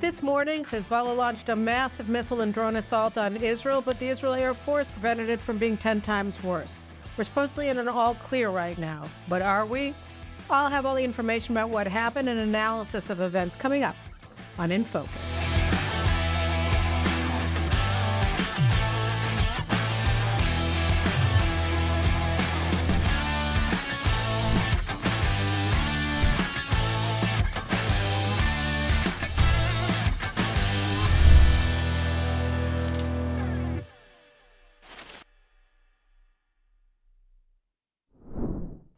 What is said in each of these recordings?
This morning, Hezbollah launched a massive missile and drone assault on Israel, but the Israeli Air Force prevented it from being 10 times worse. We're supposedly in an all clear right now, but are we? I'll have all the information about what happened and analysis of events coming up on In Focus.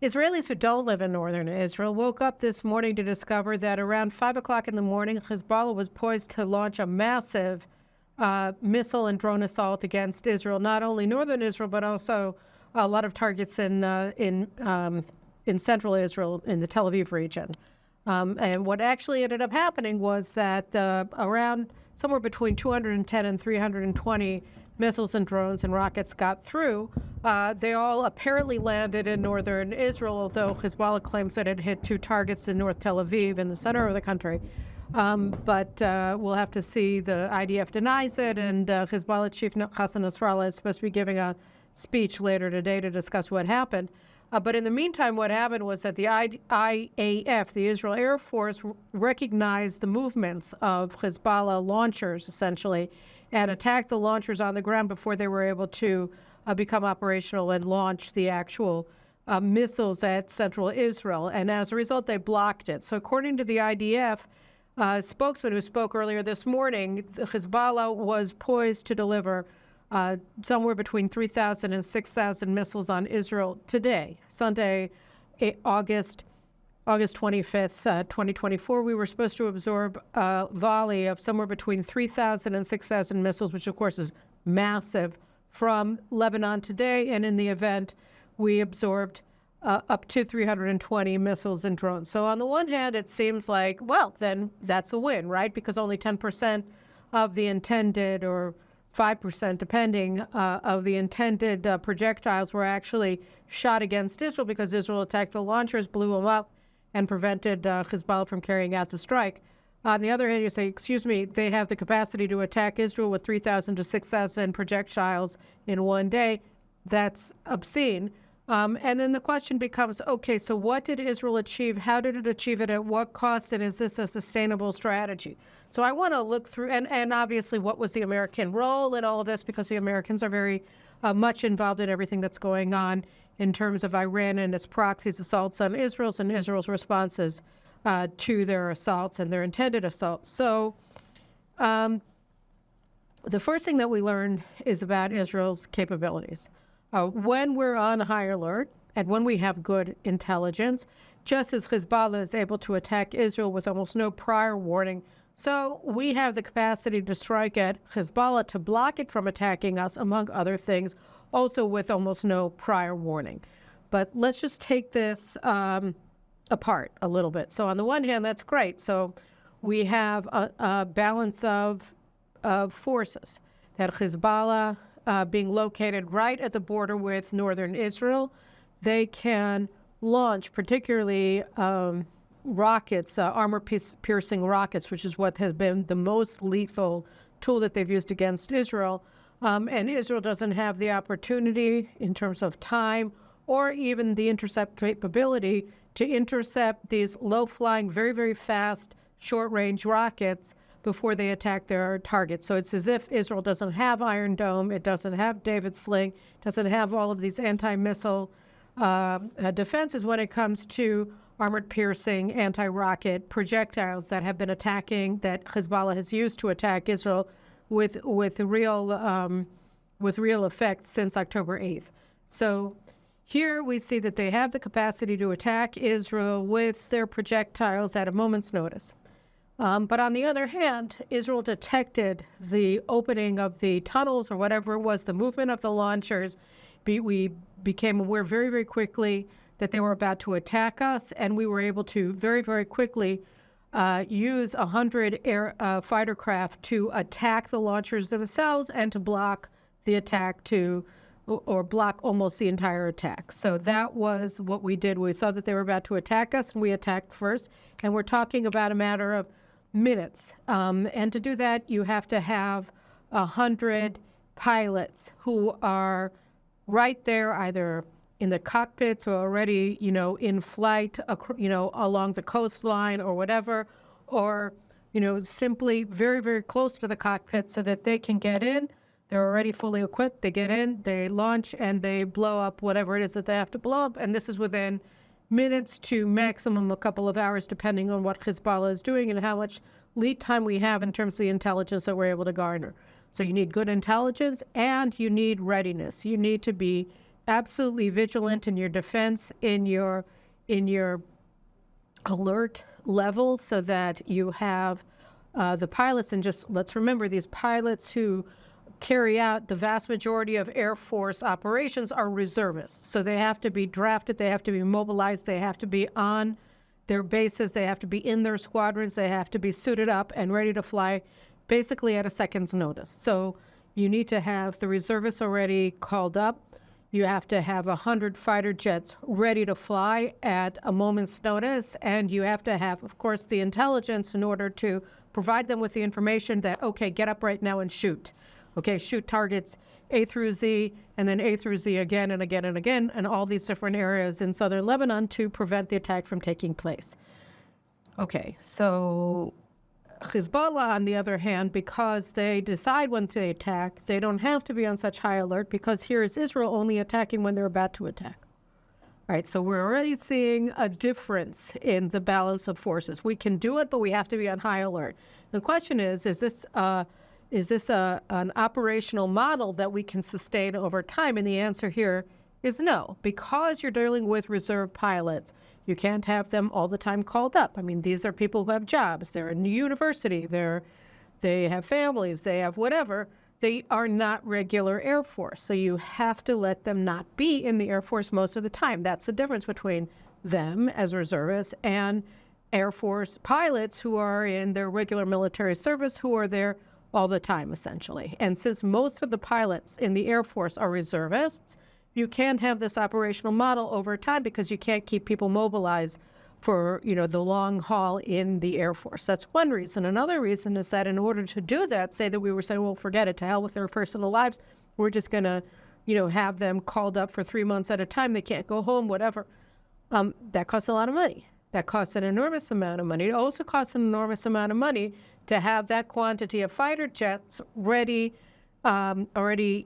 Israelis who don't live in northern Israel woke up this morning to discover that around 5 o'clock in the morning, Hezbollah was poised to launch a massive missile and drone assault against Israel, not only northern Israel, but also a lot of targets in central Israel, in the Tel Aviv region. And what actually ended up happening was that around somewhere between 210 and 320 missiles and drones and rockets got through. They all apparently landed in northern Israel, although Hezbollah claims that it hit 2 targets in North Tel Aviv, in the center of the country. But we'll have to see. The IDF denies it, and Hezbollah chief Hassan Nasrallah is supposed to be giving a speech later today to discuss what happened. But in the meantime, what happened was that the IAF, the Israel Air Force, recognized the movements of Hezbollah launchers, essentially, and attacked the launchers on the ground before they were able to become operational and launch the actual missiles at central Israel. And as a result, they blocked it. So according to the IDF spokesman who spoke earlier this morning, Hezbollah was poised to deliver somewhere between 3,000 and 6,000 missiles on Israel today, Sunday, August 25th, 2024. We were supposed to absorb a volley of somewhere between 3,000 and 6,000 missiles, which of course is massive, from Lebanon today. And in the event, we absorbed up to 320 missiles and drones. So on the one hand, it seems like, well, then that's a win, right? Because only 10% of the intended, or 5%, depending, of the intended projectiles were actually shot against Israel, because Israel attacked the launchers, blew them up, and prevented Hezbollah from carrying out the strike. On the other hand, you say, excuse me, they have the capacity to attack Israel with 3,000 to 6,000 projectiles in one day. That's obscene. And then the question becomes, okay, so what did Israel achieve? How did it achieve it? At what cost? And is this a sustainable strategy? So I want to look through, and obviously what was the American role in all of this, because the Americans are very much involved in everything that's going on in terms of Iran and its proxies' assaults on Israel and Israel's responses to their assaults and their intended assaults. So the first thing that we learn is about Israel's capabilities. When we're on high alert and when we have good intelligence, just as Hezbollah is able to attack Israel with almost no prior warning, so we have the capacity to strike at Hezbollah to block it from attacking us, among other things, also with almost no prior warning. But let's just take this apart a little bit. So on the one hand, that's great. So we have a balance of forces, that Hezbollah being located right at the border with northern Israel, they can launch particularly rockets, armor-piercing rockets, which is what has been the most lethal tool that they've used against Israel. And Israel doesn't have the opportunity in terms of time or even the intercept capability to intercept these low-flying, very, very fast, short-range rockets before they attack their targets. So it's as if Israel doesn't have Iron Dome, it doesn't have David Sling, doesn't have all of these anti-missile defenses when it comes to armored-piercing anti-rocket projectiles that have been attacking, that Hezbollah has used to attack Israel with real effect since October 8th. So here we see that they have the capacity to attack Israel with their projectiles at a moment's notice. But on the other hand, Israel detected the opening of the tunnels or whatever it was, the movement of the launchers. We became aware very, very quickly that they were about to attack us, and we were able to very, very quickly use 100 fighter craft to attack the launchers themselves and to block the attack or block almost the entire attack. So that was what we did. We saw that they were about to attack us, and we attacked first. And we're talking about a matter of minutes. And to do that, you have to have 100 pilots who are right there, either in the cockpits or already, in flight, along the coastline or whatever, or, simply very, very close to the cockpit so that they can get in. They're already fully equipped. They get in, they launch, and they blow up whatever it is that they have to blow up. And this is within minutes to maximum a couple of hours, depending on what Hezbollah is doing and how much lead time we have in terms of the intelligence that we're able to garner. So you need good intelligence and you need readiness. You need to be absolutely vigilant in your defense, in your alert level, so that you have the pilots. And just let's remember, these pilots who carry out the vast majority of Air Force operations are reservists. So they have to be drafted, they have to be mobilized, they have to be on their bases, they have to be in their squadrons, they have to be suited up and ready to fly basically at a second's notice. So you need to have the reservists already called up. You have to have 100 fighter jets ready to fly at a moment's notice. And you have to have, of course, the intelligence in order to provide them with the information that, okay, get up right now and shoot. Okay, shoot targets A through Z, and then A through Z again and again and again, and all these different areas in southern Lebanon to prevent the attack from taking place. Okay, so Hezbollah, on the other hand, because they decide when to attack, they don't have to be on such high alert, because here is Israel only attacking when they're about to attack. All right, so we're already seeing a difference in the balance of forces. We can do it, but we have to be on high alert. The question is this an operational model that we can sustain over time? And the answer here is no, because you're dealing with reserve pilots. You can't have them all the time called up. I mean, these are people who have jobs. They're in the university. They have families. They have whatever. They are not regular Air Force. So you have to let them not be in the Air Force most of the time. That's the difference between them as reservists and Air Force pilots who are in their regular military service, who are there all the time, essentially. And since most of the pilots in the Air Force are reservists, you can't have this operational model over time because you can't keep people mobilized for, the long haul in the Air Force. That's one reason. Another reason is that in order to do that, say that we were saying, well, forget it, to hell with their personal lives. We're just going to, have them called up for 3 months at a time. They can't go home, whatever. That costs a lot of money. That costs an enormous amount of money. It also costs an enormous amount of money to have that quantity of fighter jets ready, already,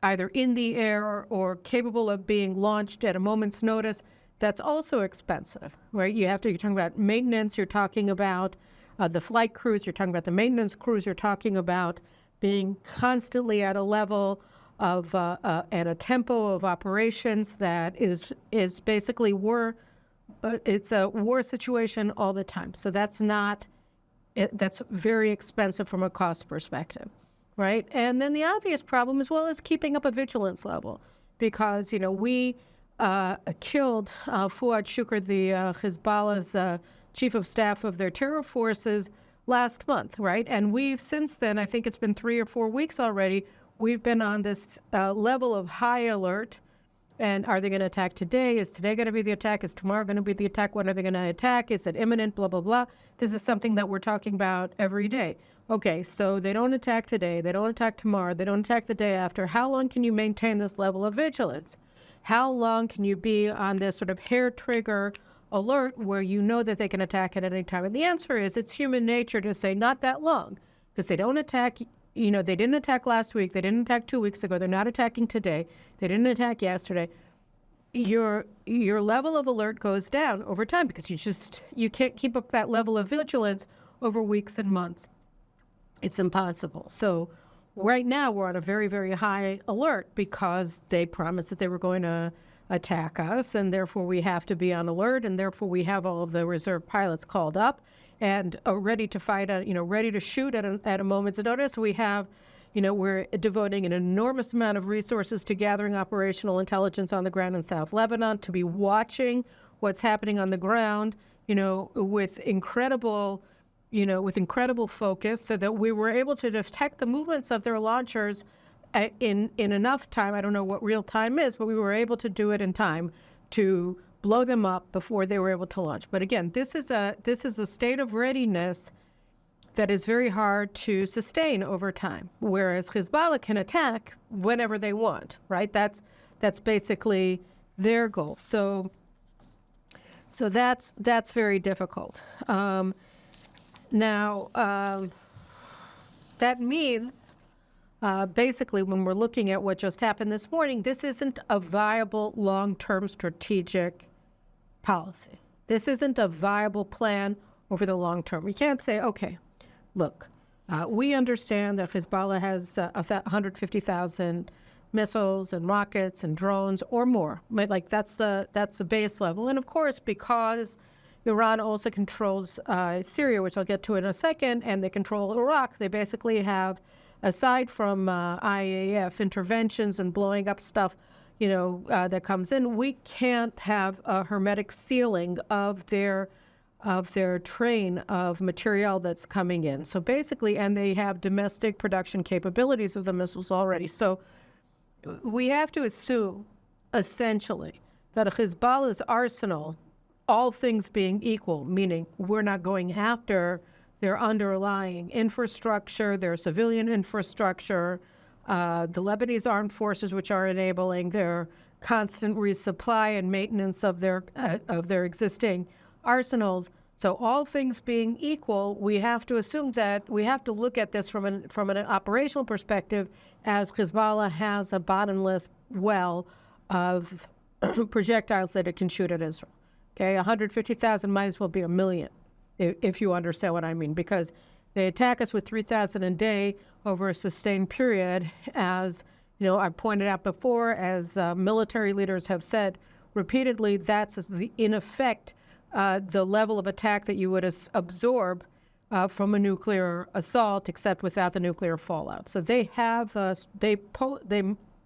either in the air or capable of being launched at a moment's notice. That's also expensive, right? You're talking about maintenance, you're talking about the flight crews, you're talking about the maintenance crews, you're talking about being constantly at a level of, at a tempo of operations that is basically war. It's a war situation all the time. So that's very expensive from a cost perspective. Right. And then the obvious problem as well is keeping up a vigilance level, because, we killed Fuad Shukr, the Hezbollah's chief of staff of their terror forces, last month. Right. And we've since then, I think it's been 3 or 4 weeks already, we've been on this level of high alert. And are they going to attack today? Is today going to be the attack? Is tomorrow going to be the attack? When are they going to attack? Is it imminent? Blah, blah, blah. This is something that we're talking about every day. Okay, so they don't attack today. They don't attack tomorrow. They don't attack the day after. How long can you maintain this level of vigilance? How long can you be on this sort of hair trigger alert where you know that they can attack at any time? And the answer is it's human nature to say not that long, because they don't attack. They didn't attack last week. They didn't attack 2 weeks ago. They're not attacking today. They didn't attack yesterday. Your level of alert goes down over time because you can't keep up that level of vigilance over weeks and months. It's impossible. So right now we're on a very, very high alert because they promised that they were going to attack us, and therefore we have to be on alert, and therefore we have all of the reserve pilots called up and ready to fight, ready to shoot at a moment's notice. We have, we're devoting an enormous amount of resources to gathering operational intelligence on the ground in South Lebanon, to be watching what's happening on the ground, with incredible focus, so that we were able to detect the movements of their launchers in enough time. I don't know what real time is, but we were able to do it in time to blow them up before they were able to launch. But again, this is a state of readiness that is very hard to sustain over time, whereas Hezbollah can attack whenever they want, right? That's basically their goal. So that's very difficult. That means basically when we're looking at what just happened this morning, this isn't a viable long-term strategic policy. This isn't a viable plan over the long term. We can't say, okay, look, we understand that Hezbollah has 150,000 missiles and rockets and drones or more. Like that's the base level. And of course, because Iran also controls Syria, which I'll get to in a second, and they control Iraq, they basically have, aside from IAF interventions and blowing up stuff, that comes in, we can't have a hermetic sealing of their train of material that's coming in. So basically, and they have domestic production capabilities of the missiles already. So we have to assume, essentially, that Hezbollah's arsenal, all things being equal, meaning we're not going after their underlying infrastructure, their civilian infrastructure, the Lebanese armed forces, which are enabling their constant resupply and maintenance of their existing arsenals. So all things being equal, we have to assume that we have to look at this from an operational perspective, as Hezbollah has a bottomless well of projectiles that it can shoot at Israel. Okay, 150,000 might as well be 1 million, if you understand what I mean, because they attack us with 3,000 a day over a sustained period. As I pointed out before, as military leaders have said repeatedly, that's in effect the level of attack that you would absorb from a nuclear assault, except without the nuclear fallout. So they have they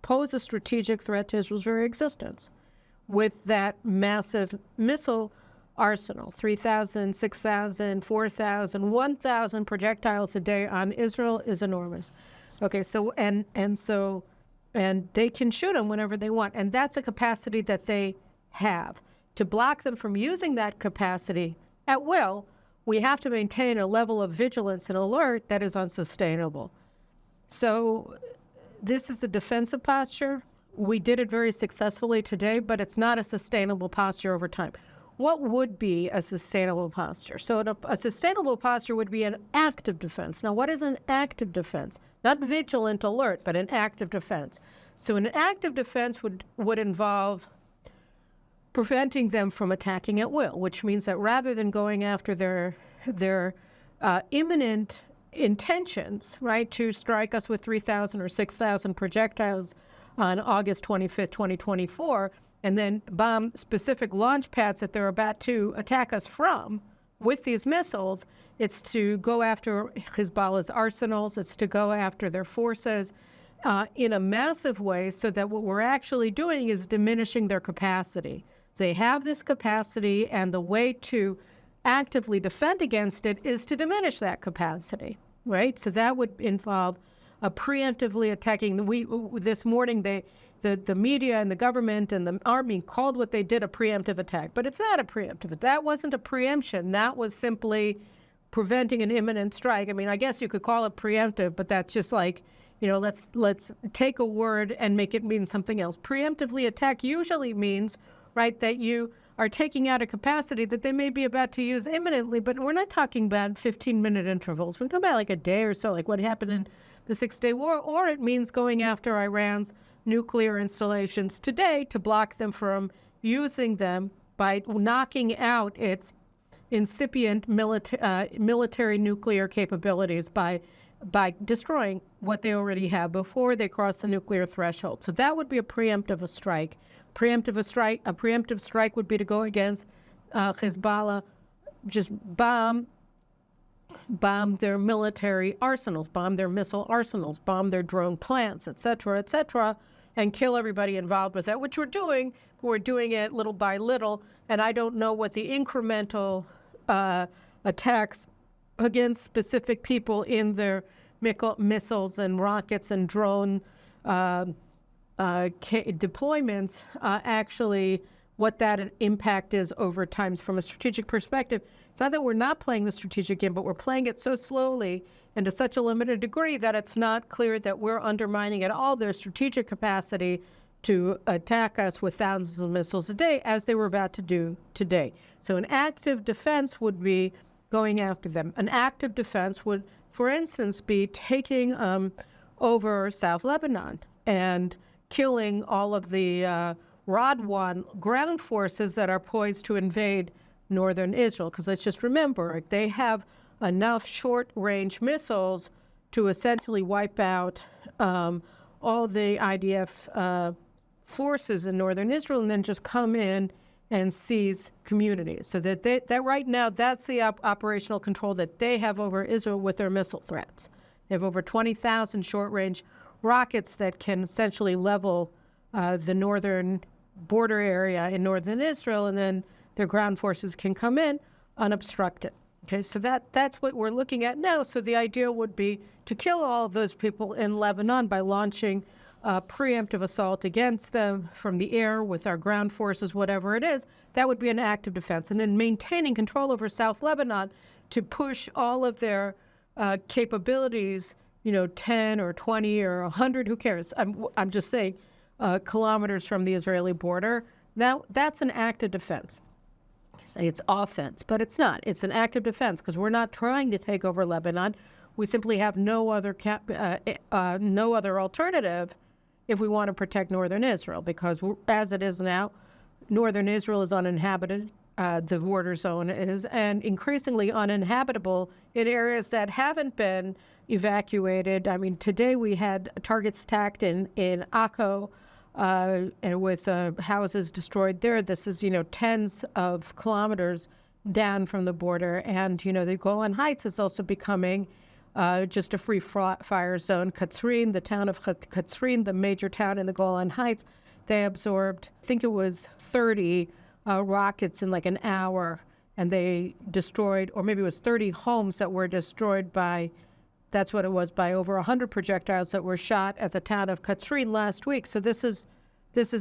pose a strategic threat to Israel's very existence with that massive missile arsenal, 3,000, 6,000, 4,000, 1,000 projectiles a day on Israel is enormous. Okay, so and they can shoot them whenever they want, and that's a capacity that they have. To block them from using that capacity at will, we have to maintain a level of vigilance and alert that is unsustainable. So this is a defensive posture. We did it very successfully today, but it's not a sustainable posture over time. What would be a sustainable posture? So a sustainable posture would be an active defense. Now, what is an active defense? Not vigilant alert, but an active defense. So an active defense would involve preventing them from attacking at will, which means that rather than going after their imminent intentions, right, to strike us with 3,000 or 6,000 projectiles on August 25th, 2024, and then bomb specific launch pads that they're about to attack us from with these missiles, it's to go after Hezbollah's arsenals, it's to go after their forces in a massive way, so that what we're actually doing is diminishing their capacity. So they have this capacity, and the way to actively defend against it is to diminish that capacity, right? So that would involve preemptively attacking. This morning, the media and the government and the army called what they did a preemptive attack, but it's not a preemptive. That wasn't a preemption. That was simply preventing an imminent strike. I mean, I guess you could call it preemptive, but that's just like, let's take a word and make it mean something else. Preemptively attack usually means, right, that you are taking out a capacity that they may be about to use imminently, but we're not talking about 15-minute intervals. We're talking about like a day or so, like what happened in the Six-Day War, or it means going after Iran's nuclear installations today to block them from using them by knocking out its incipient military nuclear capabilities by destroying what they already have before they cross the nuclear threshold. So that would be a preemptive strike. A preemptive strike would be to go against Hezbollah, just bomb their military arsenals, bomb their missile arsenals, bomb their drone plants, et cetera, and kill everybody involved with that, which we're doing. We're doing it little by little, and I don't know what the incremental attacks against specific people in their missiles and rockets and drone deployments, actually what that impact is over time from a strategic perspective. It's not that we're not playing the strategic game, but we're playing it so slowly and to such a limited degree that it's not clear that we're undermining at all their strategic capacity to attack us with thousands of missiles a day, as they were about to do today. So an active defense would be going after them. An active defense would, for instance, be taking over South Lebanon and killing all of the Radwan ground forces that are poised to invade northern Israel. Because let's just remember, they have enough short-range missiles to essentially wipe out all the IDF forces in northern Israel and then just come in and seize communities. So that right now, that's the operational control that they have over Israel with their missile threats. They have over 20,000 short-range rockets that can essentially level the northern border area in northern Israel, and then their ground forces can come in unobstructed. Okay, so that's what we're looking at now. So the idea would be to kill all of those people in Lebanon by launching a preemptive assault against them from the air with our ground forces, whatever it is. That would be an active defense. And then maintaining control over South Lebanon to push all of their capabilities, 10 or 20 or 100, who cares? I'm just saying, kilometers from the Israeli border. Now, that's an active defense. Say it's offense, but it's not. It's an active defense because we're not trying to take over Lebanon. We simply have no other alternative if we want to protect northern Israel, because as it is now, northern Israel is uninhabited. The border zone is, and increasingly uninhabitable in areas that haven't been evacuated. I mean, today we had targets attacked in Akko, and with houses destroyed there. This is, tens of kilometers down from the border. And, the Golan Heights is also becoming just a free fire zone. Katzrin, the town of Katzrin, the major town in the Golan Heights, they absorbed, I think it was 30 rockets in like an hour, and they destroyed, or maybe it was 30 homes that were destroyed by, that's what it was, by over 100 projectiles that were shot at the town of Katzrin last week. So this is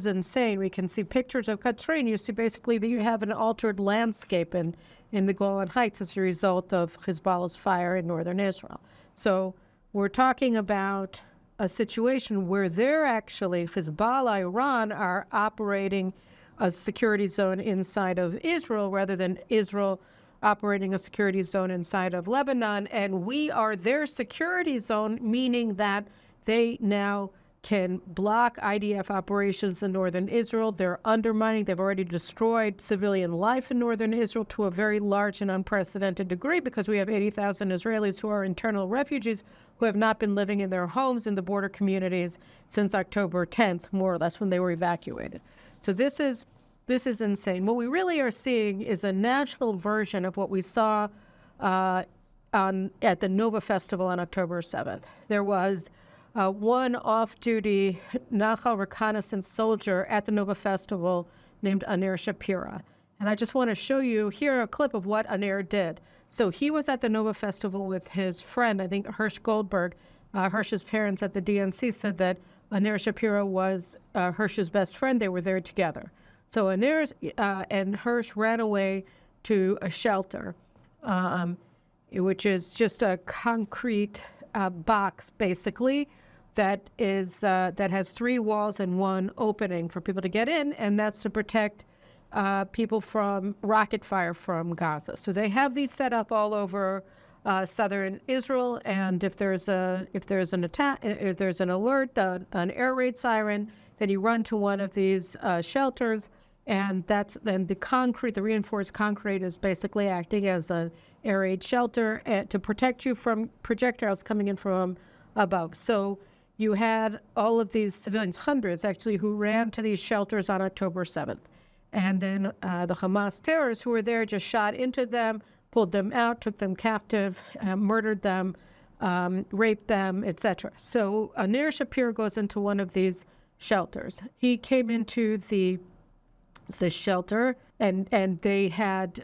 insane. We can see pictures of Katzrin. You see basically that you have an altered landscape in the Golan Heights as a result of Hezbollah's fire in northern Israel. So we're talking about a situation where they're actually, Hezbollah, Iran, are operating a security zone inside of Israel rather than Israel operating a security zone inside of Lebanon. And we are their security zone, meaning that they now can block IDF operations in northern Israel. They're undermining, they've already destroyed civilian life in northern Israel to a very large and unprecedented degree, because we have 80,000 Israelis who are internal refugees who have not been living in their homes in the border communities since October 10th, more or less, when they were evacuated. So this is insane. What we really are seeing is a national version of what we saw at the Nova Festival on October 7th. There was one off-duty Nachal reconnaissance soldier at the Nova Festival named Aner Shapira. And I just want to show you here a clip of what Aner did. So he was at the Nova Festival with his friend, I think Hirsch Goldberg. Hirsch's parents at the DNC said that Aner Shapira was Hirsch's best friend. They were there together. So Aner and Hirsch ran away to a shelter, which is just a concrete box, basically, that has 3 walls and 1 opening for people to get in, and that's to protect people from rocket fire from Gaza. So they have these set up all over southern Israel, and if there's an attack, if there's an alert, an air raid siren, then you run to one of these shelters, and then the reinforced concrete is basically acting as an air raid shelter to protect you from projectiles coming in from above. So you had all of these civilians, hundreds actually, who ran to these shelters on October 7th. And then the Hamas terrorists who were there just shot into them, pulled them out, took them captive, murdered them, raped them, etc. So Aner Shapir goes into one of these shelters. He came into the shelter, and they had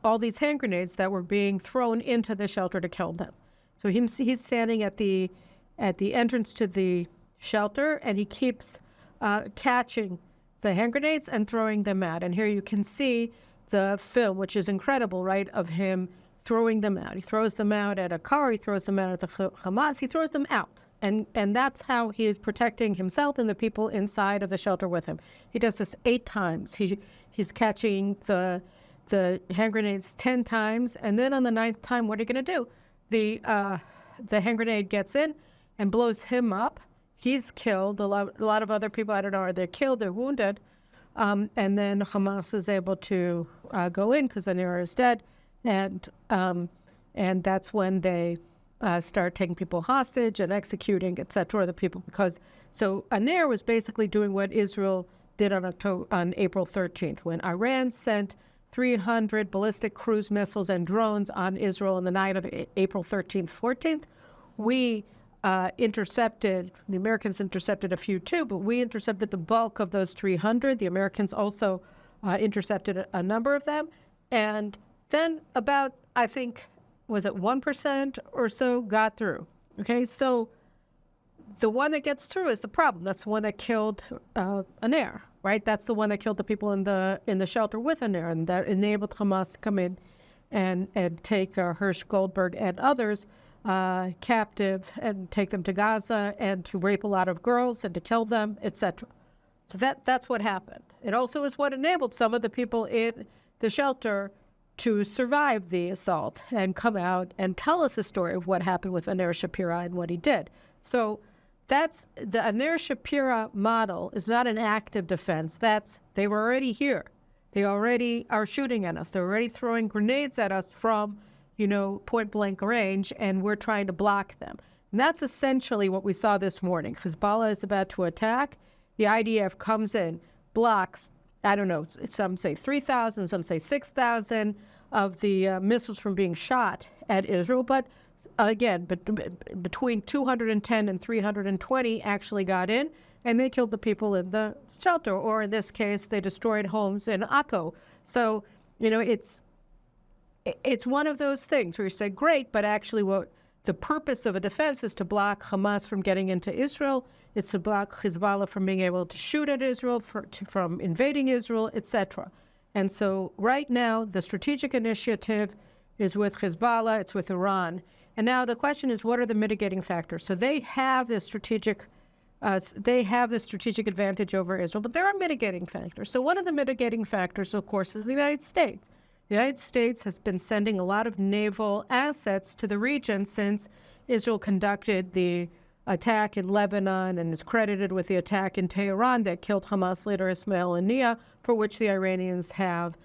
all these hand grenades that were being thrown into the shelter to kill them. So he's standing at the entrance to the shelter, and he keeps catching the hand grenades and throwing them out. And here you can see the film, which is incredible, right, of him throwing them out. He throws them out at a car. He throws them out at the Hamas. He throws them out. And that's how he is protecting himself and the people inside of the shelter with him. He does this 8 times. He's catching the hand grenades 10 times. And then on the 9th time, what are you going to do? The hand grenade gets in and blows him up. He's killed. A lot of other people, I don't know, are they killed, they're wounded. And then Hamas is able to go in because Anir is dead. And that's when they start taking people hostage and executing, et cetera, the people. So Anir was basically doing what Israel did on April 13th, when Iran sent 300 ballistic cruise missiles and drones on Israel on the night of April 13th, 14th. We intercepted, the Americans intercepted a few too, but we intercepted the bulk of those 300. The Americans also intercepted a number of them. And then about, I think, was it 1% or so got through? Okay, so the one that gets through is the problem. That's the one that killed Anir, right? That's the one that killed the people in the shelter with Anir, and that enabled Hamas to come in and take Hirsch Goldberg and others captive and take them to Gaza and to rape a lot of girls and to kill them, etc. So that's what happened. It also is what enabled some of the people in the shelter to survive the assault and come out and tell us the story of what happened with Anir Shapira and what he did. So that's the Anir Shapira model is not an active defense. They were already here. They already are shooting at us. They're already throwing grenades at us from, point blank range, and we're trying to block them. And that's essentially what we saw this morning. Hezbollah is about to attack. The IDF comes in, blocks, I don't know, some say 3,000, some say 6,000 of the missiles from being shot at Israel. But again, between 210 and 320 actually got in, and they killed the people in the shelter, or in this case, they destroyed homes in Akko. So, it's one of those things where you say, great, but actually what the purpose of a defense is to block Hamas from getting into Israel. It's to block Hezbollah from being able to shoot at Israel, from invading Israel, etc. And so right now, the strategic initiative is with Hezbollah, it's with Iran. And now the question is, what are the mitigating factors? So they have this strategic advantage over Israel, but there are mitigating factors. So one of the mitigating factors, of course, is the United States. The United States has been sending a lot of naval assets to the region since Israel conducted the attack in Lebanon and is credited with the attack in Tehran that killed Hamas leader Ismail Haniyeh, for which the Iranians have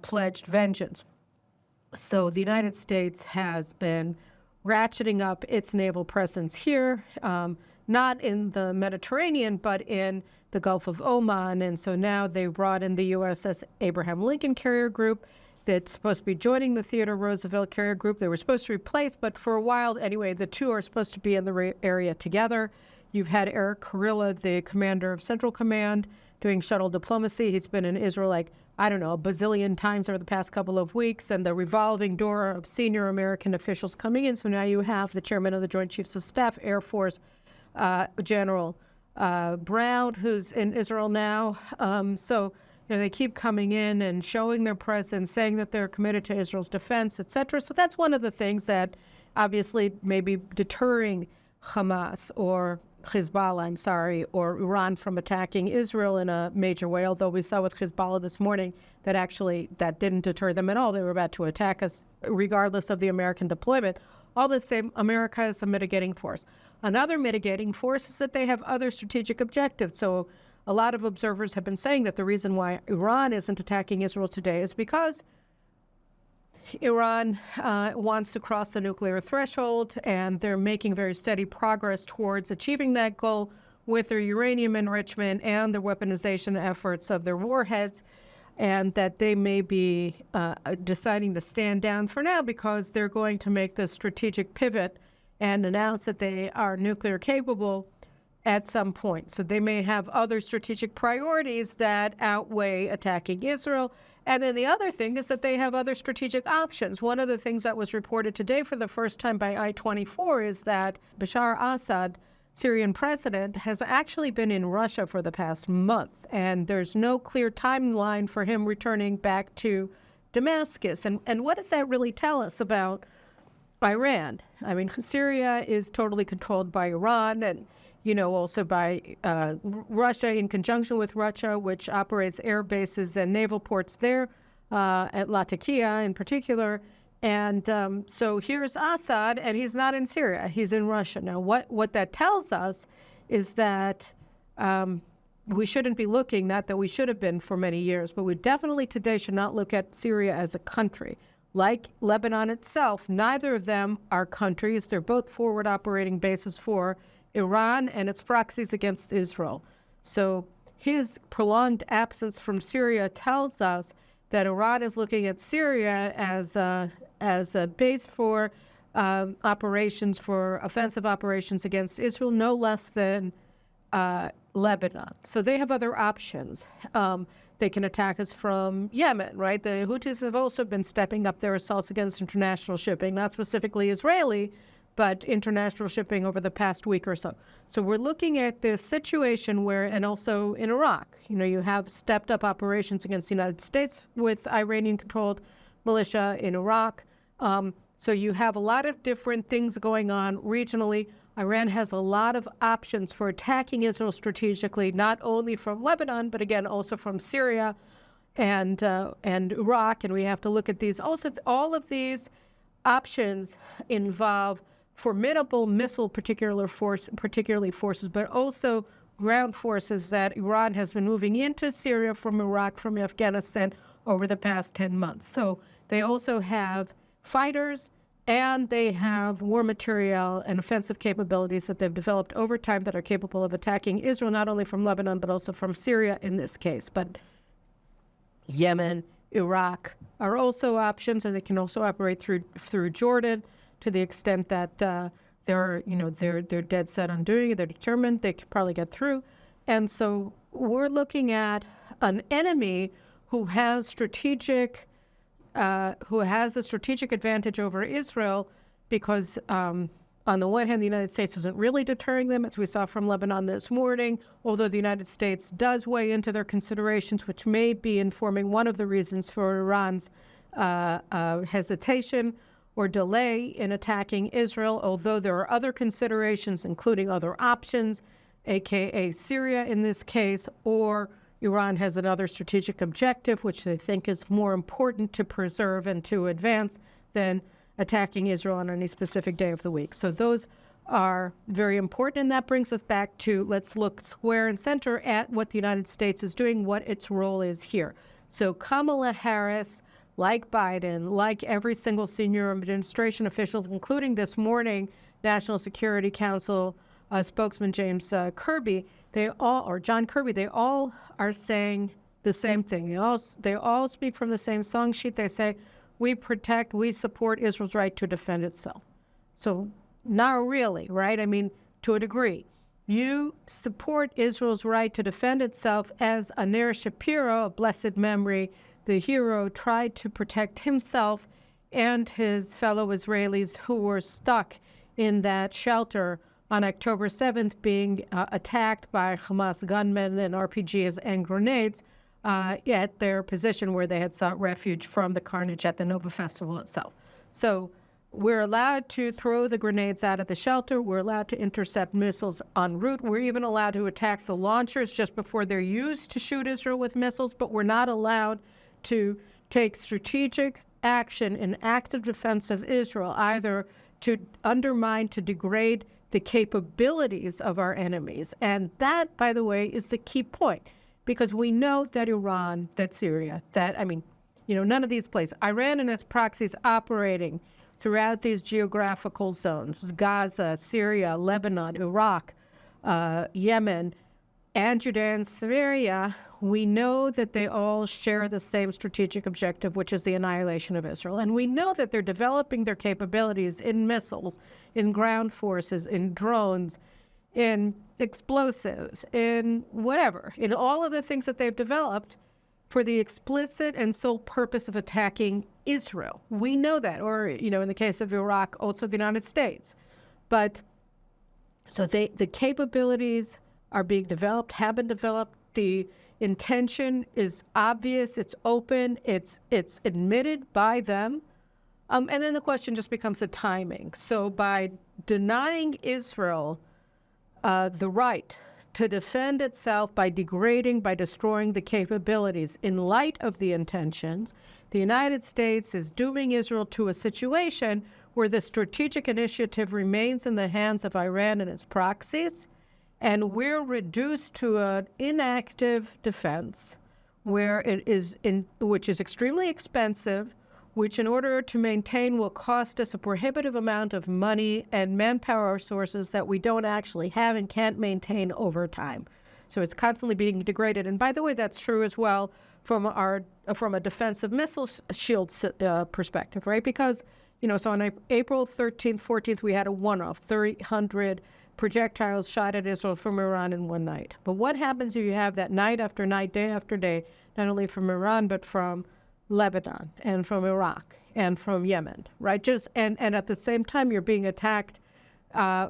pledged vengeance. So the United States has been ratcheting up its naval presence here, not in the Mediterranean, but in the Gulf of Oman. And so now they brought in the USS Abraham Lincoln Carrier Group that's supposed to be joining the Theodore Roosevelt Carrier Group. They were supposed to replace, but for a while anyway, the two are supposed to be in the area together. You've had Eric Kurilla, the commander of Central Command, doing shuttle diplomacy. He's been in Israel a bazillion times over the past couple of weeks, and the revolving door of senior American officials coming in. So now you have the chairman of the Joint Chiefs of Staff, Air Force General Brown, who's in Israel now. They keep coming in and showing their presence, saying that they're committed to Israel's defense, et cetera. So that's one of the things that obviously may be deterring Hamas or Hezbollah, or Iran from attacking Israel in a major way, although we saw with Hezbollah this morning that didn't deter them at all. They were about to attack us regardless of the American deployment. All the same, America is a mitigating force. Another mitigating force is that they have other strategic objectives. So a lot of observers have been saying that the reason why Iran isn't attacking Israel today is because Iran wants to cross the nuclear threshold, and they're making very steady progress towards achieving that goal with their uranium enrichment and the weaponization efforts of their warheads, and that they may be deciding to stand down for now because they're going to make this strategic pivot and announce that they are nuclear capable at some point. So they may have other strategic priorities that outweigh attacking Israel. And then the other thing is that they have other strategic options. One of the things that was reported today for the first time by I-24 is that Bashar Assad's Syrian president, has actually been in Russia for the past month, and there's no clear timeline for him returning back to Damascus. And what does that really tell us about Iran? I mean, Syria is totally controlled by Iran and, also by Russia in conjunction with Russia, which operates air bases and naval ports there, at Latakia in particular. And so here's Assad, and he's not in Syria. He's in Russia. Now, what that tells us is that we shouldn't be looking, not that we should have been for many years, but we definitely today should not look at Syria as a country. Like Lebanon itself, neither of them are countries. They're both forward operating bases for Iran and its proxies against Israel. So his prolonged absence from Syria tells us that Iran is looking at Syria as a base for operations, for offensive operations against Israel, no less than Lebanon. So they have other options. They can attack us from Yemen, right? The Houthis have also been stepping up their assaults against international shipping, not specifically Israeli, but international shipping over the past week or so. So we're looking at this situation where, and also in Iraq, you have stepped up operations against the United States with Iranian-controlled militia in Iraq. So you have a lot of different things going on regionally. Iran has a lot of options for attacking Israel strategically, not only from Lebanon, but again, also from Syria and Iraq. And we have to look at these. Also, all of these options involve formidable missile particularly forces, but also ground forces that Iran has been moving into Syria from Iraq, from Afghanistan over the past 10 months. So they also have fighters, and they have war material and offensive capabilities that they've developed over time that are capable of attacking Israel, not only from Lebanon, but also from Syria in this case. But Yemen, Iraq are also options, and they can also operate through Jordan to the extent that they're dead set on doing it. They're determined. They could probably get through. And so we're looking at an enemy who has a strategic advantage over Israel because on the one hand, the United States isn't really deterring them, as we saw from Lebanon this morning, although the United States does weigh into their considerations, which may be informing one of the reasons for Iran's hesitation or delay in attacking Israel, although there are other considerations, including other options, aka Syria in this case, or Iran has another strategic objective, which they think is more important to preserve and to advance than attacking Israel on any specific day of the week. So those are very important, and that brings us back to let's look square and center at what the United States is doing, what its role is here. So Kamala Harris, like Biden, like every single senior administration officials, including this morning National Security Council spokesman James Kirby, John Kirby, they all are saying the same thing. They all speak from the same song sheet. They say, we support Israel's right to defend itself. So not really, right? I mean, to a degree. You support Israel's right to defend itself as Ner Shapiro, of blessed memory, the hero, tried to protect himself and his fellow Israelis who were stuck in that shelter on October 7th being attacked by Hamas gunmen and RPGs and grenades at their position where they had sought refuge from the carnage at the Nova Festival itself. So we're allowed to throw the grenades out of the shelter. We're allowed to intercept missiles en route. We're even allowed to attack the launchers just before they're used to shoot Israel with missiles, but we're not allowed to take strategic action in active defense of Israel, either to undermine, to degrade the capabilities of our enemies. And that, by the way, is the key point, because we know that Iran, that Syria, none of these places, Iran and its proxies operating throughout these geographical zones, Gaza, Syria, Lebanon, Iraq, Yemen, and Judea and Samaria, we know that they all share the same strategic objective, which is the annihilation of Israel. And we know that they're developing their capabilities in missiles, in ground forces, in drones, in explosives, in whatever, in all of the things that they've developed for the explicit and sole purpose of attacking Israel. We know that, or, in the case of Iraq, also the United States. But So the capabilities are being developed, have been developed. The intention is obvious, it's open, it's admitted by them. And then the question just becomes the timing. So by denying Israel the right to defend itself by degrading, by destroying the capabilities in light of the intentions, the United States is dooming Israel to a situation where the strategic initiative remains in the hands of Iran and its proxies, and we're reduced to an inactive defense where which is extremely expensive, which in order to maintain will cost us a prohibitive amount of money and manpower sources that we don't actually have and can't maintain over time. So it's constantly being degraded. And by the way, that's true as well from a defensive missile shield perspective, right? Because, so on April 13th, 14th, we had a one-off, 300 projectiles shot at Israel from Iran in one night. But what happens if you have that night after night, day after day, not only from Iran, but from Lebanon and from Iraq and from Yemen, right? And at the same time, you're being attacked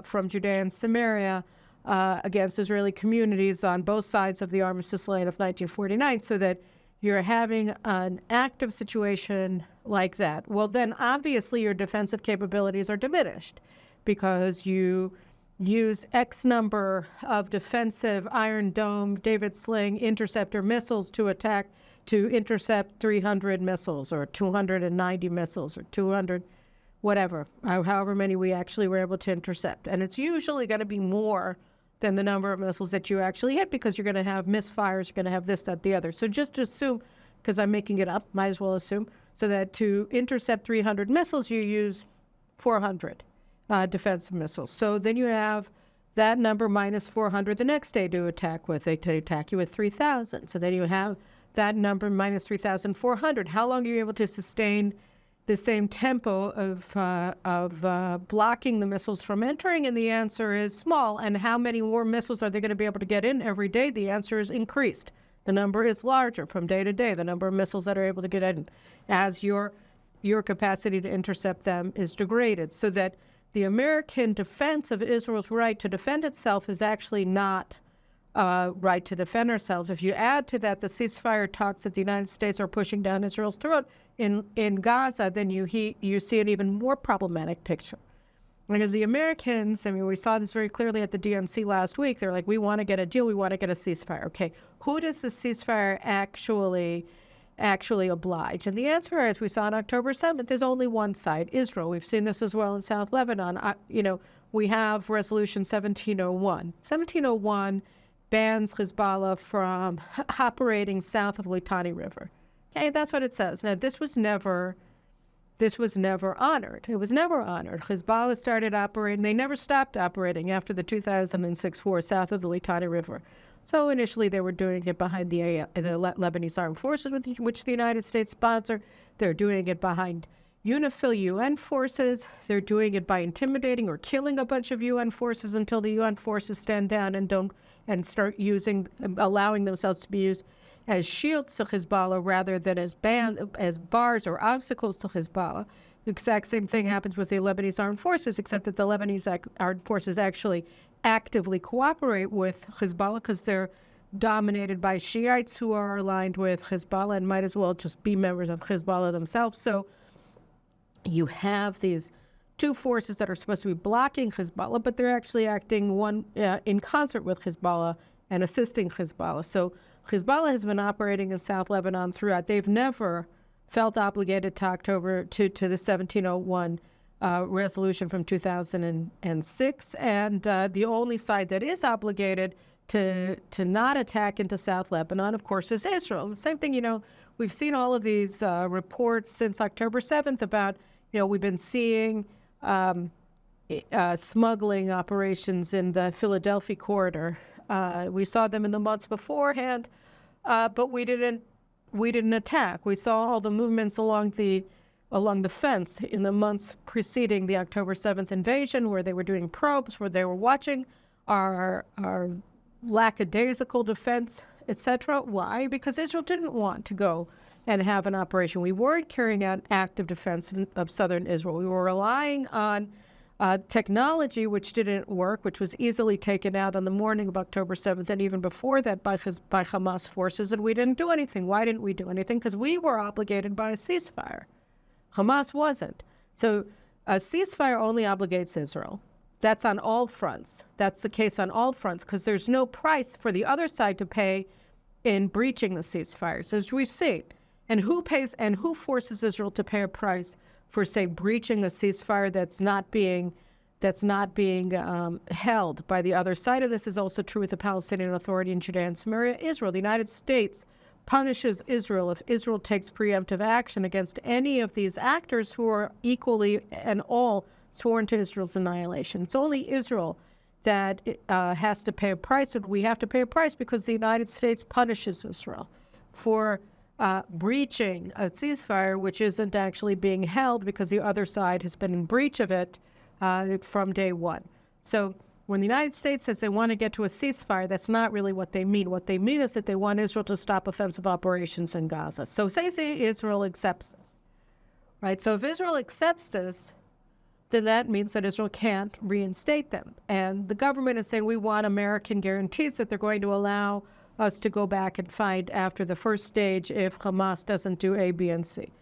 from Judea and Samaria against Israeli communities on both sides of the armistice line of 1949, so that you're having an active situation like that. Well, then obviously your defensive capabilities are diminished because you use X number of defensive Iron Dome, David Sling, interceptor missiles to intercept 300 missiles or 290 missiles or 200, whatever, however many we actually were able to intercept. And it's usually going to be more than the number of missiles that you actually hit because you're going to have misfires, you're going to have this, that, the other. So just assume, because I'm making it up, might as well assume, so that to intercept 300 missiles, you use 400 defensive missiles. So then you have that number minus 400 the next day to attack with. They attack you with 3,000. So then you have that number minus 3,400. How long are you able to sustain the same tempo of blocking the missiles from entering? And the answer is small. And how many more missiles are they going to be able to get in every day? The answer is increased. The number is larger from day to day, the number of missiles that are able to get in, as your capacity to intercept them is degraded. So that the American defense of Israel's right to defend itself is actually not right to defend ourselves. If you add to that the ceasefire talks that the United States are pushing down Israel's throat in Gaza, then you see an even more problematic picture. Because the Americans, we saw this very clearly at the DNC last week. They're like, we want to get a deal, we want to get a ceasefire. Okay, who does the ceasefire actually oblige? And the answer, as we saw on October 7th, is only one side, Israel. We've seen this as well in South Lebanon. We have Resolution 1701. 1701 bans Hezbollah from operating south of Litani River. Okay, that's what it says. Now, this was never honored. It was never honored. Hezbollah started operating. They never stopped operating after the 2006 war south of the Litani River. So initially they were doing it behind the Lebanese armed forces, which the United States sponsored. They're doing it behind UNIFIL UN forces. They're doing it by intimidating or killing a bunch of UN forces until the UN forces stand down and start allowing themselves to be used as shields to Hezbollah rather than as bars or obstacles to Hezbollah. The exact same thing happens with the Lebanese armed forces, except that the Lebanese armed forces actually actively cooperate with Hezbollah because they're dominated by Shiites who are aligned with Hezbollah and might as well just be members of Hezbollah themselves. So you have these two forces that are supposed to be blocking Hezbollah, but they're actually acting in concert with Hezbollah and assisting Hezbollah. So Hezbollah has been operating in South Lebanon throughout. They've never felt obligated to the 1701 resolution from 2006, and the only side that is obligated to not attack into South Lebanon, of course, is Israel. The same thing, we've seen all of these reports since October 7th about, we've been seeing smuggling operations in the Philadelphi corridor. We saw them in the months beforehand, but we didn't attack. We saw all the movements along the fence in the months preceding the October 7th invasion, where they were doing probes, where they were watching our lackadaisical defense, etc. Why? Because Israel didn't want to go and have an operation. We weren't carrying out active defense of southern Israel. We were relying on technology which didn't work, which was easily taken out on the morning of October 7th, and even before that by Hamas forces, and we didn't do anything. Why didn't we do anything? Because we were obligated by a ceasefire. Hamas wasn't. So a ceasefire only obligates Israel. That's on all fronts. That's the case on all fronts, because there's no price for the other side to pay in breaching the ceasefires, as we've seen. And who pays and who forces Israel to pay a price for, say, breaching a ceasefire that's not being held by the other side? And this is also true with the Palestinian Authority in Judea and Samaria, Israel. The United States punishes Israel if Israel takes preemptive action against any of these actors who are equally and all sworn to Israel's annihilation. It's only Israel that has to pay a price, and we have to pay a price because the United States punishes Israel for breaching a ceasefire which isn't actually being held because the other side has been in breach of it from day one. So when the United States says they want to get to a ceasefire, that's not really what they mean. What they mean is that they want Israel to stop offensive operations in Gaza. So say Israel accepts this, right? So if Israel accepts this, then that means that Israel can't reinstate them. And the government is saying we want American guarantees that they're going to allow us to go back and fight after the first stage if Hamas doesn't do A, B, and C.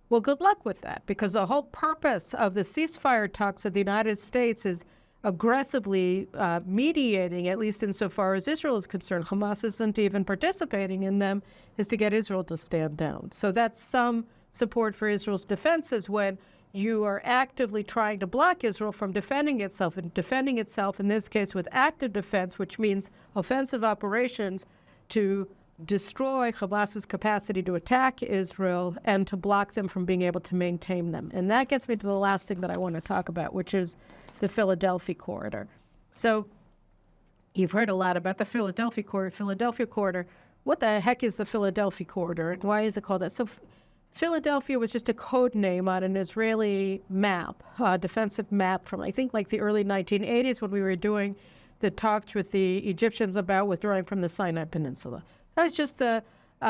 Well, good luck with that, because the whole purpose of the ceasefire talks of the United States is aggressively mediating, at least insofar as Israel is concerned. Hamas isn't even participating in them, is to get Israel to stand down. So that's some support for Israel's defenses when you are actively trying to block Israel from defending itself, and defending itself in this case with active defense, which means offensive operations to destroy Hamas's capacity to attack Israel and to block them from being able to maintain them. And that gets me to the last thing that I want to talk about, which is the Philadelphia corridor. So you've heard a lot about the Philadelphia corridor. What the heck is the Philadelphia corridor, and why is it called that? So Philadelphia was just a code name on an Israeli map, a defensive map from, I think, like the early 1980s when we were doing the talks with the Egyptians about withdrawing from the Sinai Peninsula. That was just a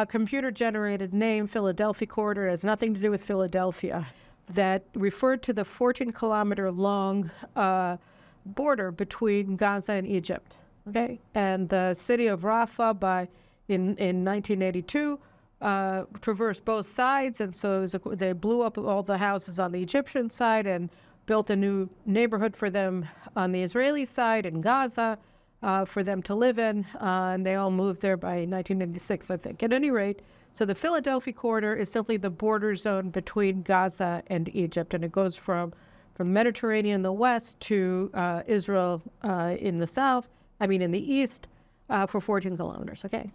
computer-generated name. Philadelphia corridor has nothing to do with Philadelphia. That referred to the 14-kilometer-long border between Gaza and Egypt. Okay, and the city of Rafah in 1982 traversed both sides, and so they blew up all the houses on the Egyptian side and built a new neighborhood for them on the Israeli side in Gaza for them to live in, and they all moved there by 1996, I think. At any rate, so the Philadelphia corridor is simply the border zone between Gaza and Egypt, and it goes from the Mediterranean in the west to Israel in the east for 14 kilometers, okay?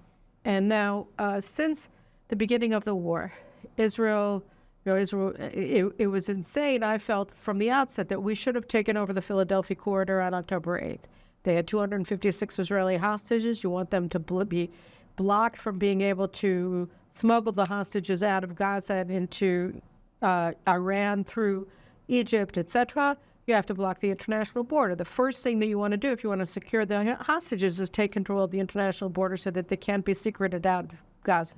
And now, since the beginning of the war, Israel, it was insane, I felt, from the outset that we should have taken over the Philadelphia corridor on October 8th. They had 256 Israeli hostages. You want them to be blocked from being able to smuggle the hostages out of Gaza and into Iran through Egypt, etc. You have to block the international border. The first thing that you want to do if you want to secure the hostages is take control of the international border so that they can't be secreted out of Gaza.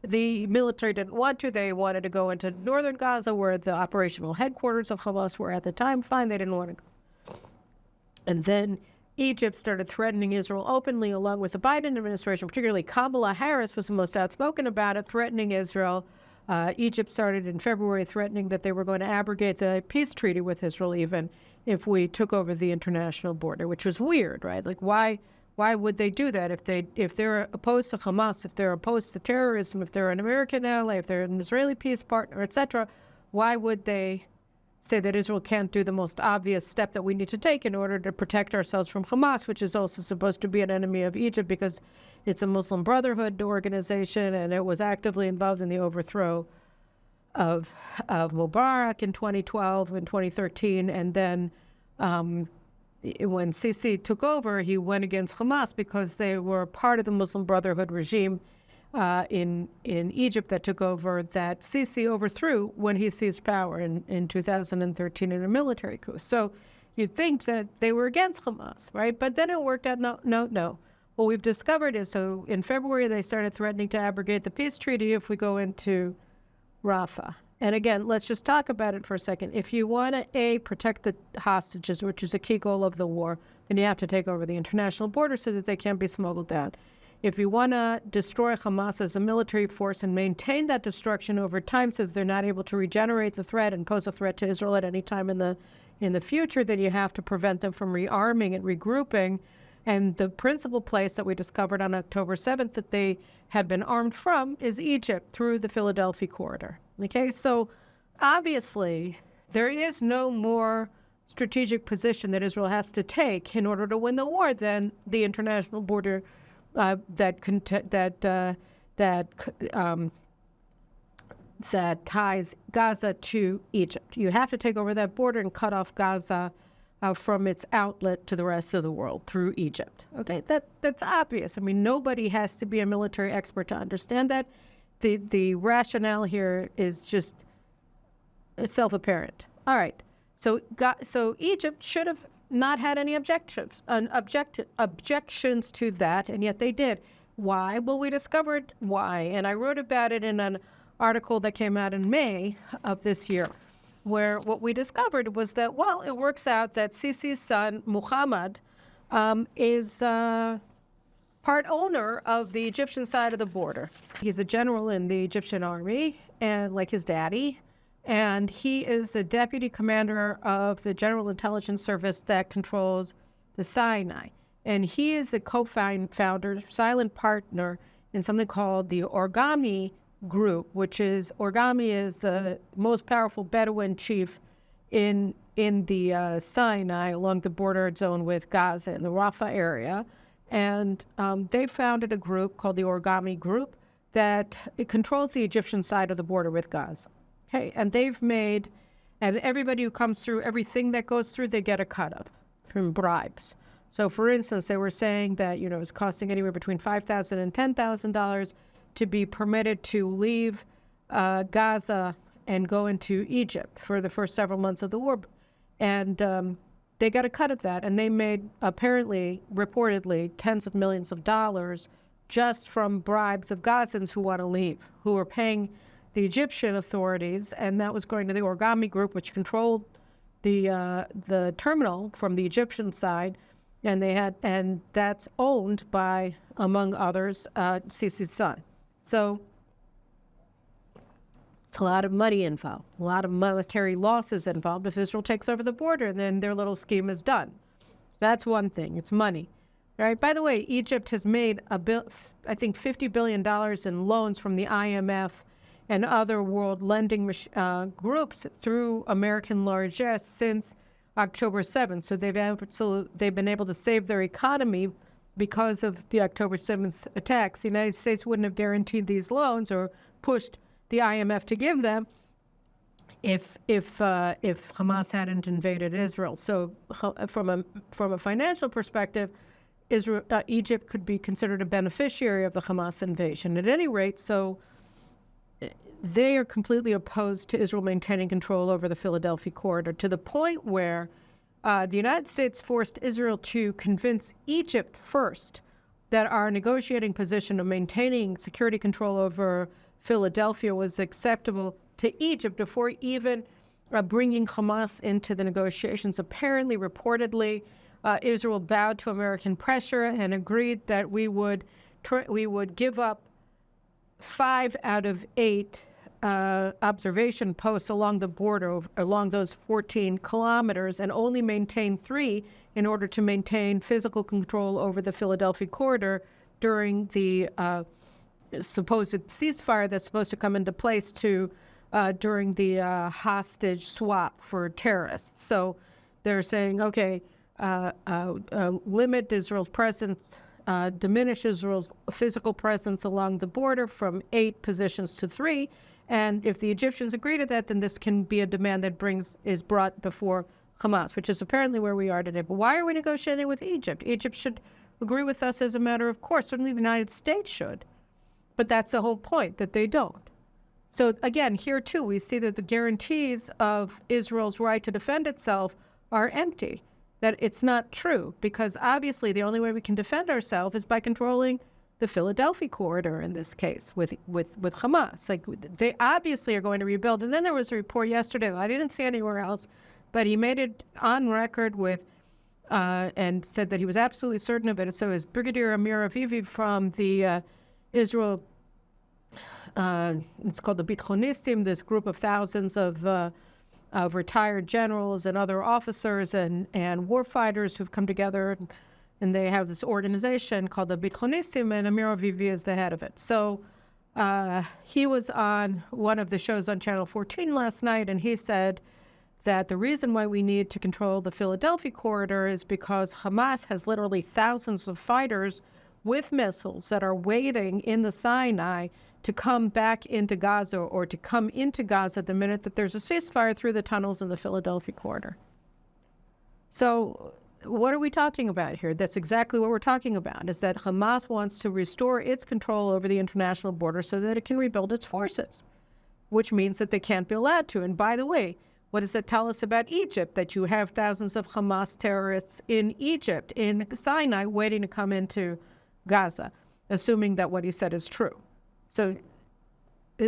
The military didn't want to. They wanted to go into northern Gaza, where the operational headquarters of Hamas were at the time. Fine, they didn't want to go. And then Egypt started threatening Israel openly, along with the Biden administration. Particularly Kamala Harris was the most outspoken about it, threatening Israel. Egypt started in February threatening that they were going to abrogate the peace treaty with Israel even if we took over the international border, which was weird, right? Like, why would they do that if they're opposed to Hamas, if they're opposed to terrorism, if they're an American ally, if they're an Israeli peace partner, etc.? Why would they say that Israel can't do the most obvious step that we need to take in order to protect ourselves from Hamas, which is also supposed to be an enemy of Egypt because it's a Muslim Brotherhood organization and it was actively involved in the overthrow of Mubarak in 2012 and 2013, and then when Sisi took over, he went against Hamas because they were part of the Muslim Brotherhood regime in Egypt that took over, that Sisi overthrew when he seized power in 2013 in a military coup. So you'd think that they were against Hamas, right? But then it worked out, no. What we've discovered is, so in February they started threatening to abrogate the peace treaty if we go into Rafah. And again, let's just talk about it for a second. If you want to, A, protect the hostages, which is a key goal of the war, then you have to take over the international border so that they can't be smuggled down. If you want to destroy Hamas as a military force and maintain that destruction over time so that they're not able to regenerate the threat and pose a threat to Israel at any time in the future, then you have to prevent them from rearming and regrouping. And the principal place that we discovered on October 7th that they had been armed from is Egypt through the Philadelphi corridor. Okay, so obviously there is no more strategic position that Israel has to take in order to win the war than the international border that ties Gaza to Egypt. You have to take over that border and cut off Gaza from its outlet to the rest of the world through Egypt. Okay, that's obvious. I mean, nobody has to be a military expert to understand that. The rationale here is just self-apparent. All right, so Egypt should have not had any objections to that, and yet they did. Why? Well, we discovered why, and I wrote about it in an article that came out in May of this year, where what we discovered was that, well, it works out that Sisi's son, Muhammad, is part owner of the Egyptian side of the border. He's a general in the Egyptian army, and like his daddy, and he is the deputy commander of the General Intelligence Service that controls the Sinai. And he is a co-founder, silent partner in something called the Origami Group, which is, Origami is the most powerful Bedouin chief in the Sinai along the border zone with Gaza in the Rafah area. And they founded a group called the Origami Group that it controls the Egyptian side of the border with Gaza. Okay, and they've made, and everybody who comes through, everything that goes through, they get a cut of from bribes. So, for instance, they were saying that, it's costing anywhere between $5,000 and $10,000 to be permitted to leave Gaza and go into Egypt for the first several months of the war. And they got a cut of that, and they made, reportedly, tens of millions of dollars just from bribes of Gazans who want to leave, who are paying the Egyptian authorities, and that was going to the Origami Group, which controlled the terminal from the Egyptian side, and that's owned by, among others, Sisi's son. So it's a lot of money involved, a lot of monetary losses involved if Israel takes over the border, and then their little scheme is done. That's one thing. It's money. All right. By the way, Egypt has made I think $50 billion in loans from the IMF and other world lending groups through American largesse since October 7th. So they've been able to save their economy because of the October 7th attacks. The United States wouldn't have guaranteed these loans or pushed the IMF to give them if Hamas hadn't invaded Israel. So from a financial perspective, Egypt could be considered a beneficiary of the Hamas invasion. At any rate, so they are completely opposed to Israel maintaining control over the Philadelphi corridor, to the point where the United States forced Israel to convince Egypt first that our negotiating position of maintaining security control over Philadelphia was acceptable to Egypt before even bringing Hamas into the negotiations. Apparently, reportedly, Israel bowed to American pressure and agreed that we would give up 5 out of 8 observation posts along the border, along those 14 kilometers, and only maintain 3 in order to maintain physical control over the Philadelphia corridor during the supposed ceasefire that's supposed to come into place during the hostage swap for terrorists. So they're saying, okay, limit Israel's presence, diminish Israel's physical presence along the border from 8 positions to 3. And if the Egyptians agree to that, then this can be a demand that is brought before Hamas, which is apparently where we are today. But why are we negotiating with Egypt? Egypt should agree with us as a matter of course. Certainly the United States should. But that's the whole point, that they don't. So again, here too, we see that the guarantees of Israel's right to defend itself are empty, that it's not true, because obviously the only way we can defend ourselves is by controlling the Philadelphi corridor in this case with Hamas. Like, they obviously are going to rebuild. And then there was a report yesterday that I didn't see anywhere else, but he made it on record with and said that he was absolutely certain of it. So is Brigadier Amir Avivi from the Israel, it's called the Bitronistim, this group of thousands of retired generals and other officers and warfighters who've come together, and they have this organization called the Bitronistim, and Amir Avivi is the head of it. So he was on one of the shows on Channel 14 last night, and he said that the reason why we need to control the Philadelphia corridor is because Hamas has literally thousands of fighters with missiles that are waiting in the Sinai to come back into Gaza or to come into Gaza the minute that there's a ceasefire through the tunnels in the Philadelphia corridor. So what are we talking about here? That's exactly what we're talking about, is that Hamas wants to restore its control over the international border so that it can rebuild its forces, which means that they can't be allowed to. And by the way, what does it tell us about Egypt? That you have thousands of Hamas terrorists in Egypt, in Sinai, waiting to come into Gaza, assuming that what he said is true. So,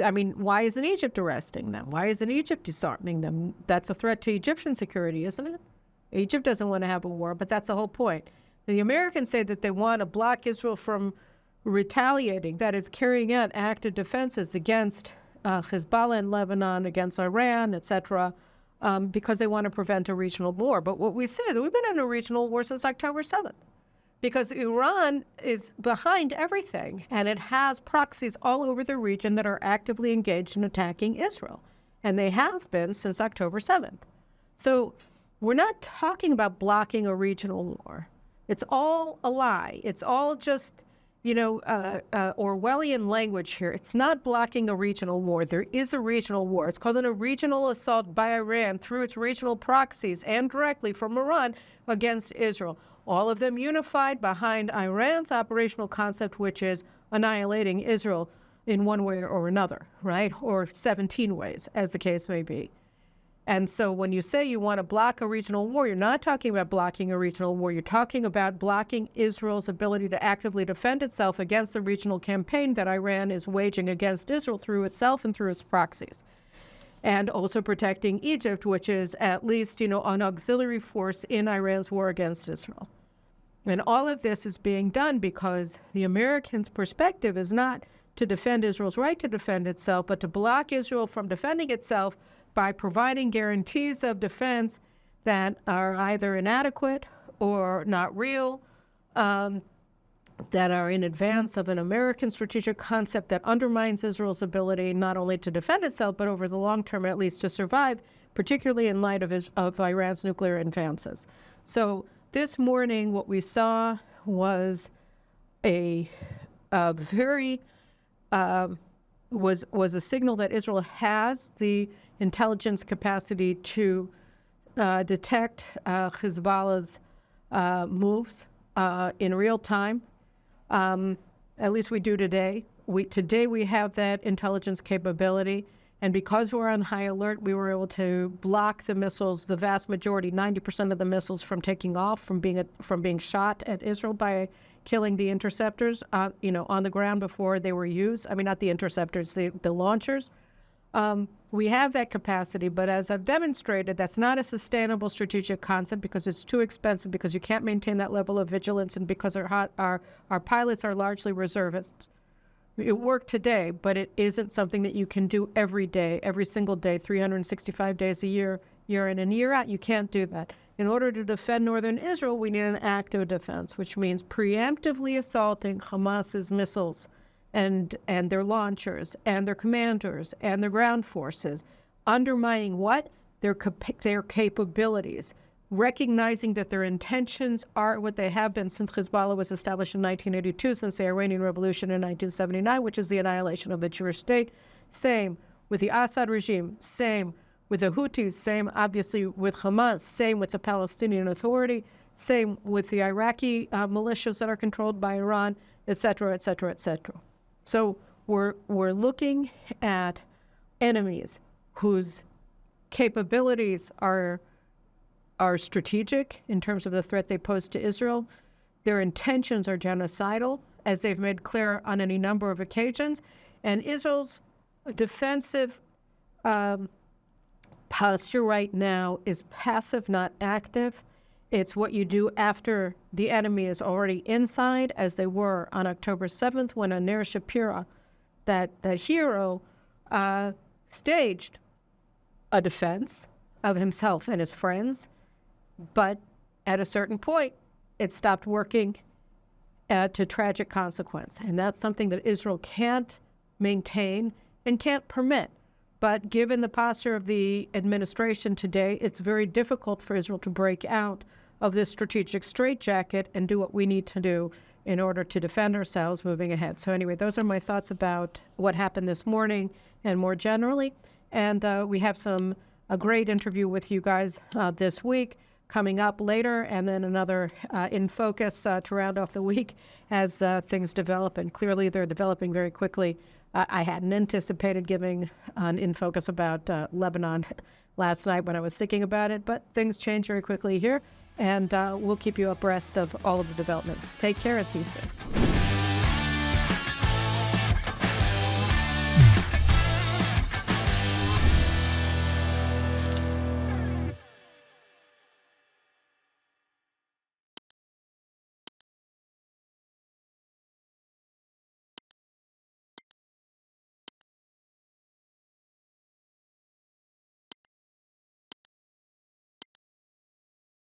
I mean, why isn't Egypt arresting them? Why isn't Egypt disarming them? That's a threat to Egyptian security, isn't it? Egypt doesn't want to have a war, but that's the whole point. The Americans say that they want to block Israel from retaliating, that is, carrying out active defenses against Hezbollah in Lebanon, against Iran, etc., because they want to prevent a regional war. But what we say is that we've been in a regional war since October 7th. Because Iran is behind everything, and it has proxies all over the region that are actively engaged in attacking Israel. And they have been since October 7th. So we're not talking about blocking a regional war. It's all a lie. It's all just, Orwellian language here. It's not blocking a regional war. There is a regional war. It's called a regional assault by Iran through its regional proxies and directly from Iran against Israel. All of them unified behind Iran's operational concept, which is annihilating Israel in one way or another, right? Or 17 ways, as the case may be. And so when you say you want to block a regional war, you're not talking about blocking a regional war. You're talking about blocking Israel's ability to actively defend itself against the regional campaign that Iran is waging against Israel through itself and through its proxies. And also protecting Egypt, which is at least, an auxiliary force in Iran's war against Israel. And all of this is being done because the Americans' perspective is not to defend Israel's right to defend itself, but to block Israel from defending itself by providing guarantees of defense that are either inadequate or not real, that are in advance of an American strategic concept that undermines Israel's ability not only to defend itself, but over the long term at least to survive, particularly in light of Iran's nuclear advances. So this morning, what we saw was a signal that Israel has the intelligence capacity to detect Hezbollah's moves in real time. At least we do today. Today we have that intelligence capability, and because we're on high alert, we were able to block the missiles, the vast majority, 90% of the missiles, from taking off, from being shot at Israel by killing the interceptors, on the ground before they were used. I mean, not the interceptors, the launchers. We have that capacity, but as I've demonstrated, that's not a sustainable strategic concept because it's too expensive, because you can't maintain that level of vigilance, and because our pilots are largely reservists. It worked today, but it isn't something that you can do every day, every single day, 365 days a year, year in and year out. You can't do that. In order to defend northern Israel, we need an active defense, which means preemptively assaulting Hamas's missiles and their launchers and their commanders and their ground forces, undermining what? Their capabilities, recognizing that their intentions are what they have been since Hezbollah was established in 1982, since the Iranian Revolution in 1979, which is the annihilation of the Jewish state. Same with the Assad regime, same with the Houthis, same obviously with Hamas, same with the Palestinian Authority, same with the Iraqi militias that are controlled by Iran, et cetera, et cetera, et cetera. So we're looking at enemies whose capabilities are strategic in terms of the threat they pose to Israel. Their intentions are genocidal, as they've made clear on any number of occasions. And Israel's defensive posture right now is passive, not active. It's what you do after the enemy is already inside, as they were on October 7th when Ner Shapira, that hero, staged a defense of himself and his friends. But at a certain point, it stopped working to tragic consequence. And that's something that Israel can't maintain and can't permit. But given the posture of the administration today, it's very difficult for Israel to break out of this strategic straitjacket and do what we need to do in order to defend ourselves moving ahead. So anyway, those are my thoughts about what happened this morning and more generally. And we have a great interview with you guys this week coming up later, and then another In Focus to round off the week as things develop. And clearly they're developing very quickly. I hadn't anticipated giving an In Focus about Lebanon last night when I was thinking about it, but things change very quickly here, and we'll keep you abreast of all of the developments. Take care and see you soon.